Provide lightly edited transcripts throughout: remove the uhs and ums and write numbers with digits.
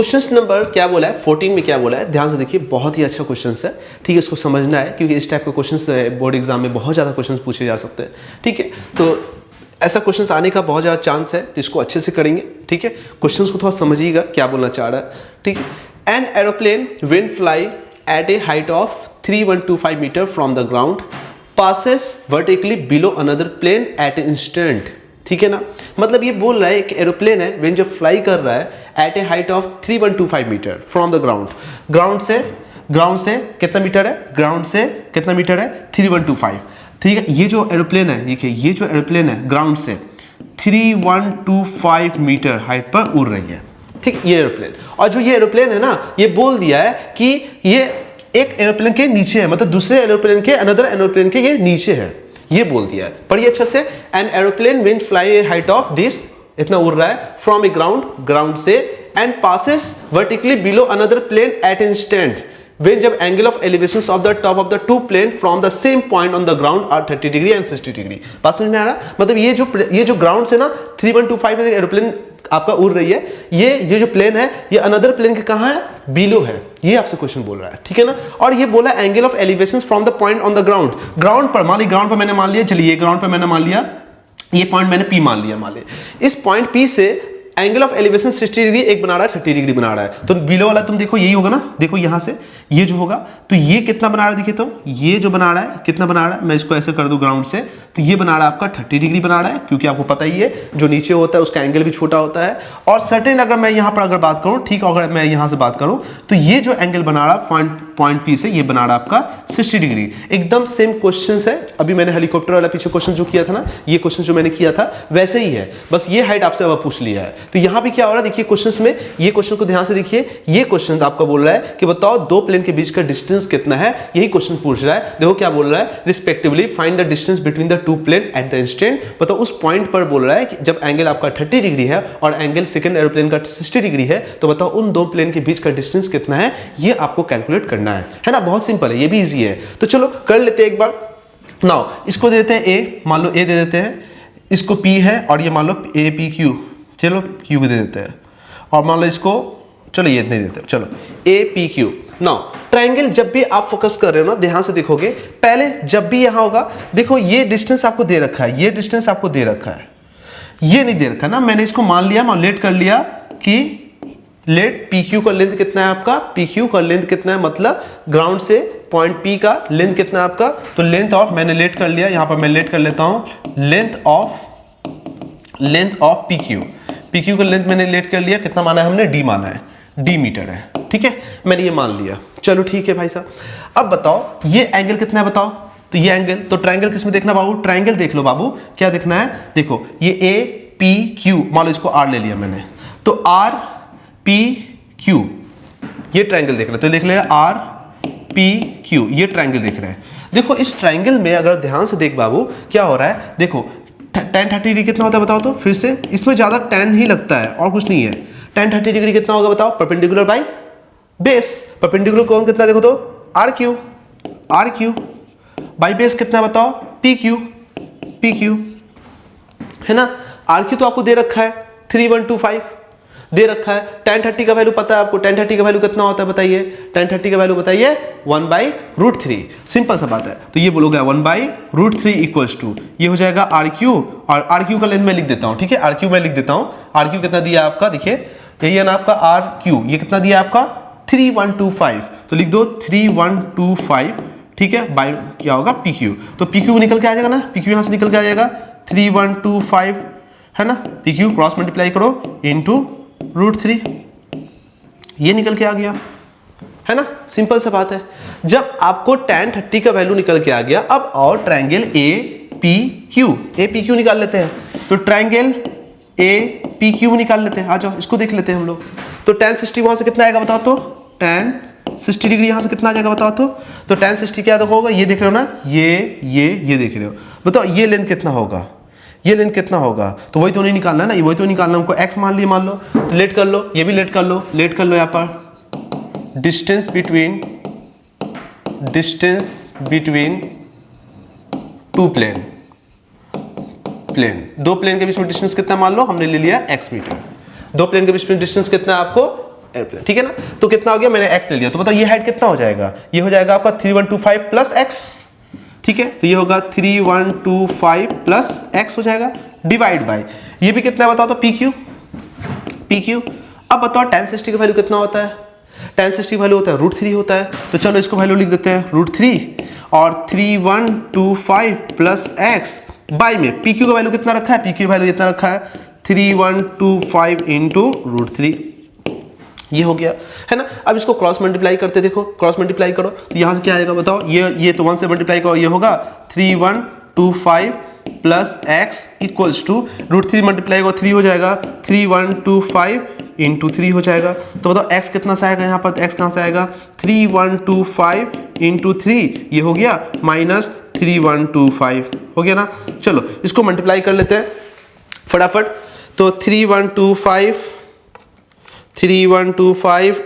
Question number क्या बोला है 14 में क्या बोला है, ध्यान से देखिए, बहुत ही अच्छा क्वेश्चन है, ठीक है, इसको समझना है क्योंकि इस टाइप के क्वेश्चन बोर्ड एग्जाम में बहुत ज़्यादा क्वेश्चन पूछे जा सकते हैं, ठीक है। तो ऐसा क्वेश्चन आने का बहुत ज़्यादा चांस है, तो इसको अच्छे से करेंगे, ठीक है। क्वेश्चन को थोड़ा समझिएगा क्या बोलना चाह रहा है, ठीक है। An aeroplane when fly at a height of 3125 metre from the ground passes vertically below another plane at a instant, ठीक है ना। मतलब ये बोल रहा है एक एरोप्लेन है व्हेन जब फ्लाई कर रहा है at a height of 3125 metre from the ground, ground से कितना मीटर है, ग्राउंड से कितना मीटर है 3125, ठीक है। ये जो एरोप्लेन है, देखिए ये जो एरोप्लेन है ग्राउंड से 3125 मीटर हाइट पर उड़ रही है, ठीक, ये एरोप्लेन। और जो ये एरोप्लेन है ना, ये बोल दिया है कि ये एक एरोप्लेन के नीचे है, मतलब दूसरे एरोप्लेन के अनदर एरोप्लेन के ये नीचे है, ये बोल दिया है। पढ़िए अच्छा से, an aeroplane when fly a height of this, इतना उड़ रहा है फ्रॉम ए ग्राउंड से, and passes vertically below another plane at instant when जब angle of elevations of the top of the two plane from the same point on the ground are 30 degree and 60 degree. बात समझ में आ रहा है? मतलब ये जो ग्राउंड से ना 3125 में एरोप्लेन आपका उड़ रही है, ये जो प्लेन है ये अनदर प्लेन के कहाँ है, बिलो है, ये आपसे क्वेश्चन बोल रहा है, ठीक है ना। और ये बोला angle of elevations from the point on the ground पर, मान ली ग्राउंड पर मैंने मान लिया, चलिए ग्राउंड पर मैंने मान लिया, ये पॉइंट मैंने P मान लिया, मान लिया इस पॉइंट P से एंगल ऑफ एलिवेशन 60 डिग्री एक बना रहा है, 30 डिग्री बना रहा है, तो बिलो वाला तुम देखो यही होगा ना, देखो यहां से ये जो होगा, तो ये कितना बना रहा है, देखिए तो ये जो बना रहा है कितना बना रहा है, मैं इसको ऐसे कर दूं ग्राउंड से, तो ये बना रहा है आपका 30 डिग्री बना रहा है, क्योंकि आपको पता ही है जो नीचे होता है उसका एंगल भी छोटा होता है। और सर्टेन अगर मैं यहाँ पर अगर बात करूँ, ठीक, अगर मैं यहाँ से बात करूँ तो ये जो एंगल बना रहा है पॉइंट P से, ये बना रहा है आपका 60 डिग्री। एकदम सेम क्वेश्चन है, अभी मैंने हेलीकॉप्टर वाला पीछे क्वेश्चन जो किया था ना, ये क्वेश्चन जो मैंने किया था वैसे ही है, बस ये हाइट आपसे अब पूछ लिया है। तो यहाँ भी क्या हो रहा है, देखिए क्वेश्चन में, ये क्वेश्चन को ध्यान से देखिए, ये क्वेश्चन आपका बोल रहा है कि बताओ दो प्लेन के बीच का डिस्टेंस कितना है, यही क्वेश्चन पूछ रहा है। देखो क्या बोल रहा है, respectively find the distance between the two plane at the instant. बताओ उस पॉइंट पर बोल रहा है कि जब एंगल आपका 30 डिग्री है और एंगल सेकंड एरोप्लेन का 60 डिग्री है, तो बताओ उन दो प्लेन के बीच का डिस्टेंस कितना है, ये आपको कैलकुलेट करना है ना। बहुत सिंपल है, ये भी इजी है, तो चलो कर लेते हैं एक बार। नाउ इसको दे देते हैं ए, मान लो ए दे देते हैं, इसको P है, और ये मान लो APQ, चलो Q दे देते हैं, और मान लो इसको, चलो ये नहीं देते, चलो APQ। नाउ ट्रायंगल जब भी आप फोकस कर रहे हो ना, ध्यान से देखोगे, पहले जब भी यहां होगा, देखो ये डिस्टेंस आपको दे रखा है, ये डिस्टेंस आपको दे रखा है, ये नहीं दे रखा ना, मैंने इसको मान लिया, मान लेट कर लिया कि लेट PQ का लेंथ कितना है आपका, PQ का लेंथ कितना है, मतलब ग्राउंड से पॉइंट P का लेंथ कितना है आपका, तो लेंथ ऑफ, मैंने लेट कर लिया, यहां पर मैं लेट कर लेता हूं, लेंथ ऑफ PQ का लेंथ मैंने लेट कर लिया, कितना माना है हमने, D माना है, D मीटर है, ठीक है, मैंने ये मान लिया, चलो ठीक है भाई साहब। अब बताओ ये एंगल कितना है, बताओ, तो ये एंगल, तो ट्रायंगल किस में देखना बाबू, ट्रायंगल देख लो बाबू, क्या देखना है, देखो ये APQ, मान लो इसको R ले लिया मैंने, तो RPQ, ये ट्रायंगल देख रहे, तो देख ले RPQ, ये ट्रायंगल देख रहे हैं। देखो इस ट्रायंगल में अगर ध्यान से देख बाबू क्या हो रहा है, देखो tan 30 डिग्री कितना होता है बताओ, तो फिर से इसमें ज्यादा tan ही लगता है और कुछ नहीं है। tan 30 डिग्री कितना होगा बताओ, परपेंडिकुलर बाई बेस, परपेंडिकुलर कोण कितना देखो तो RQ बाई बेस कितना बताओ, PQ है ना। RQ तो आपको दे रखा है 3125 दे रखा है, tan 30 का वैल्यू पता है आपको, tan 30 का वैल्यू कितना होता है बताइए, tan 30 का वैल्यू बताइए 1/√3, सिंपल सा बात है। तो ये बोलोगे 1/√3 इक्वल्स टू, ये हो जाएगा RQ, और RQ का लेंथ मैं लिख देता हूं, ठीक है, RQ मैं लिख देता हूं, RQ कितना दिया आपका, देखिए यही है ना आपका RQ, ये कितना दिया आपका 3125, तो लिख दो 3125, ठीक है, बाई क्या होगा PQ, तो PQ निकल के आ जाएगा ना, PQ यहां से निकल के आ जाएगा 3125 है ना, PQ क्रॉस मल्टीप्लाई करो इनटू √3, ये निकल के आ गया है ना, सिंपल सा बात है। जब आपको tan 30 का वैल्यू निकल के आ गया, अब और ट्रायंगल APQ निकाल लेते हैं, तो ट्रायंगल APQ निकाल लेते हैं, आ जाओ इसको देख लेते हैं हम लोग। तो tan 60 वहां से कितना आएगा बताओ, तो tan 60 डिग्री यहां से कितना आ जाएगा बताओ, तो tan 60 क्या होगा, ये देख रहे हो ना, ये देख रहे हो, बताओ ये लेंथ कितना होगा, ये लेंथ कितना होगा, तो वही तो नहीं निकालना है ना, ये वही तो निकालना, हमको x मान लिया, मान लो, तो लेट कर लो, ये भी लेट कर लो यहाँ पर, डिस्टेंस बिटवीन टू प्लेन, दो प्लेन के बीच में डिस्टेंस कितना मान लो, हमने ले लिया x मीटर, दो प्लेन के बीच में डिस्टेंस कितना है आपको एरोप्लेन, ठीक है ना। तो कितना हो गया, मैंने x ले लिया, तो बताओ ये हाइट कितना हो जाएगा, ये हो जाएगा आपका 3125 प्लस x, ठीक है। तो ये होगा 3125 प्लस x हो जाएगा, डिवाइड बाय ये भी कितना है बताओ, तो PQ। अब बताओ tan 60 का वैल्यू कितना होता है, tan 60 वैल्यू होता है √3 होता है। तो चलो इसको वैल्यू लिख देते हैं √3 और 3125 प्लस x बाय में PQ का वैल्यू कितना रखा है, PQ वैल्यू इतना रखा है 3125 इंटू √3, ये हो गया है ना। अब इसको क्रॉस मल्टीप्लाई करते, देखो क्रॉस मल्टीप्लाई करो तो यहाँ से क्या आएगा बताओ, ये तो 1 से मल्टीप्लाई करो, ये होगा 3125 plus x equals to √3 multiply को 3 हो जाएगा 3125 इंटू 3 हो जाएगा। तो बताओ x कितना से आएगा यहाँ पर, x कहाँ से आएगा 3125 इंटू 3, ये हो गया माइनस 3125 हो गया ना। चलो इसको मल्टीप्लाई कर लेते हैं फटाफट। तो 3125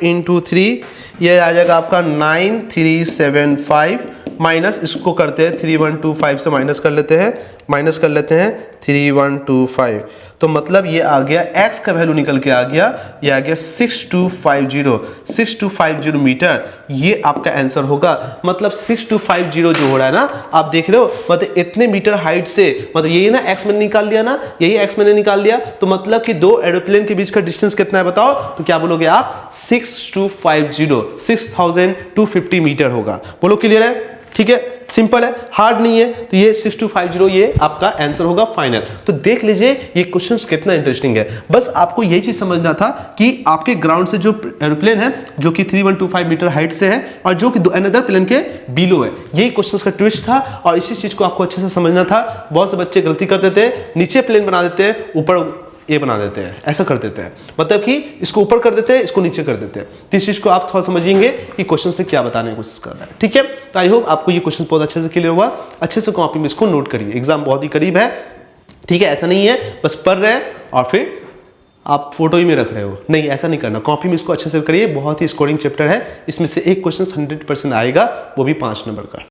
इंटू 3 ये आ जाएगा आपका 9375 माइनस इसको करते हैं 3125 से माइनस कर लेते हैं 3125। तो मतलब ये आ गया x का वैल्यू निकल के आ गया, ये आ गया 6250 मीटर, ये आपका आंसर होगा। मतलब 6250 जो हो रहा है ना, आप देख रहे हो, मतलब इतने मीटर हाइट से, मतलब यही ना x मैंने निकाल लिया ना, यही x मैंने निकाल लिया, तो मतलब कि दो एरोप्लेन के बीच का डिस्टेंस कितना है बताओ, तो क्या बोलोगे आप 6250 मीटर होगा। बोलो क्लियर है, ठीक है, सिंपल है, हार्ड नहीं है। तो ये 6250 ये आपका आंसर होगा फाइनल। तो देख लीजिए ये क्वेश्चंस कितना इंटरेस्टिंग है। बस आपको यही चीज समझना था कि आपके ग्राउंड से जो एरोप्लेन है जो कि 3125 मीटर हाइट से है और जो कि अनदर प्लेन के बिलो है, यही क्वेश्चंस का ट्विस्ट था और इसी चीज को आपको अच्छे से समझना था। बहुत से बच्चे गलती कर देते हैं, नीचे प्लेन बना देते हैं, ऊपर ये बना देते हैं, ऐसा कर देते हैं, मतलब कि इसको ऊपर कर देते हैं, इसको नीचे कर देते हैं। तो इस चीज को आप थोड़ा समझिएंगे कि क्वेश्चंस में क्या बताने की कोशिश कर रहा है, ठीक है। तो आई होप आपको ये क्वेश्चन बहुत अच्छे से क्लियर हुआ। अच्छे से कॉपी में इसको नोट करिए, एग्जाम बहुत ही करीब है, ठीक है। ऐसा नहीं है बस पढ़ रहे हैं और फिर आप फोटो ही में रख रहे हो, नहीं ऐसा नहीं करना, कॉपी में इसको अच्छे से करिए। बहुत ही स्कोरिंग चैप्टर है, इसमें से एक क्वेश्चन 100% आएगा, वो भी 5 नंबर का।